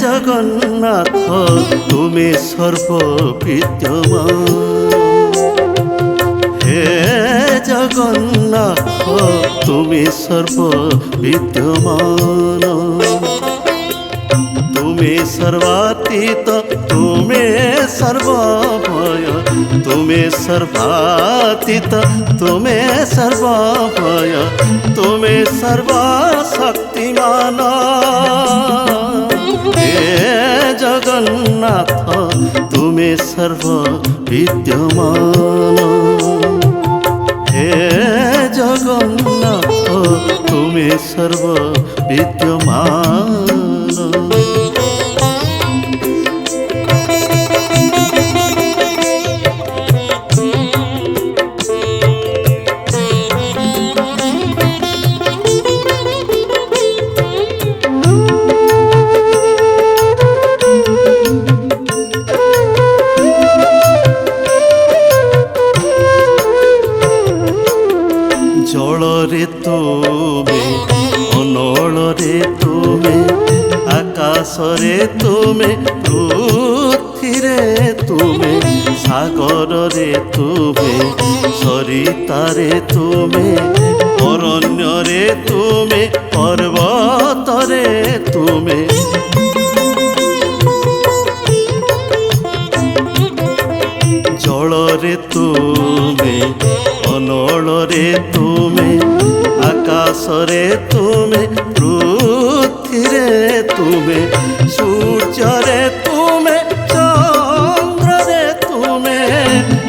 জগন্নাথ তুমি সর্ববিদ্যমান, হে জগন্নাথ তুমি সর্ববিদ্যমান, তুমি সর্বাতীত তুমি সর্বময়, তুমি সর্বাতীত তুমি সর্বময়, তুমি সর্বশক্তিমান। হে জগন্নাথ তুমি সর্ববিদ্যমান, হে জগন্নাথ তুমি সর্ববিদ্যমান। জলরে তুমি, অনଳରେ তুমি, আকাশরে তুমি, পৃথিবীরে তুমি, সাগରରେ তুমি, সরিতারে তুমি, অরণ্যরে তুমি, পর্বতরে তুমি। জলরে তুমি, অনଳରେ তুমি, আকাশরে তুমি, পৃথিবীরে তুমি, সূর্যরে তুমি, চন্দ্ରରେ তুমি,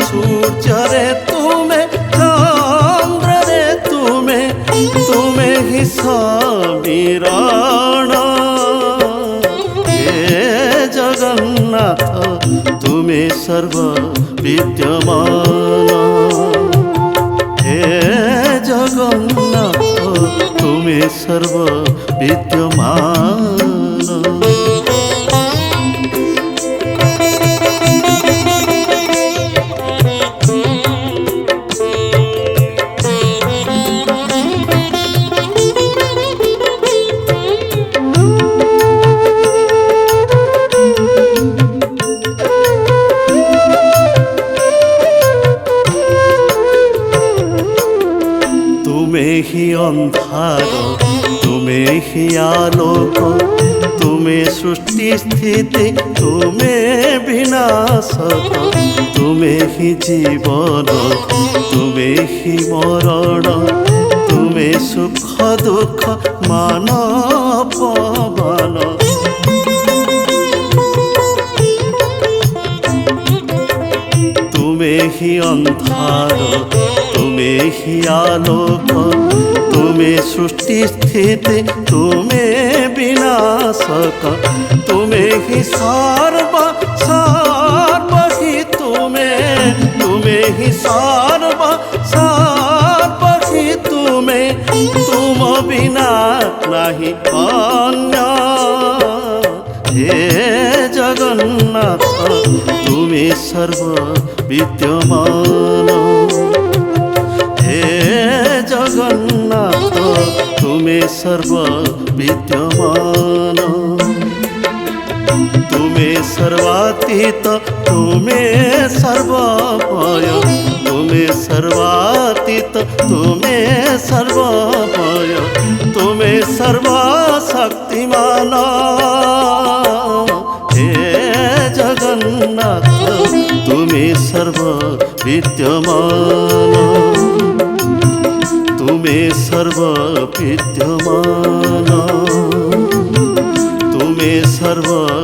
সূর্যরে তুমি, চন্দ্ରରେ তুমি, তুমি হি সমীরণ। হে জগন্নাথ তুমি সর্ববিদ্যমান, হে জগন্নাথ তুমি সর্ববিদ্যমান। তুমি হি অন্ধার, তুমি হি আলোক, তুমি সৃষ্টি স্থিতি, তুমি বিনাশক, তুমি হি জীবন, তুমি হি মরণ, তুমি সুখ দুঃখ মান অপমান। তুমি হি অন্ধার, তুমি হি আলোক, তুমি সৃষ্টি স্থিতি, তুমি বিনাশক, তুমি হি সর্ব সর্বহি তুমি, তুমি হি সর্ব সর্বহি তুমি, তুম বিনা নাহি অন্য। হে জগন্নাথ তুমি সর্ববিদ্যমান, হে জগন্নাথ তুমি সর্ববিদ্যমান, তুমি সর্বাতীত তুমি সর্বময়, তুমি সর্বাতীত তুমি সর্বময়, তুমি সর্বশক্তিমান। হে জগন্নাথ তুমি সর্ববিদ্যমান, তুমি সর্ববিদ্যমান, তুমি সর্ববিদ্যমান।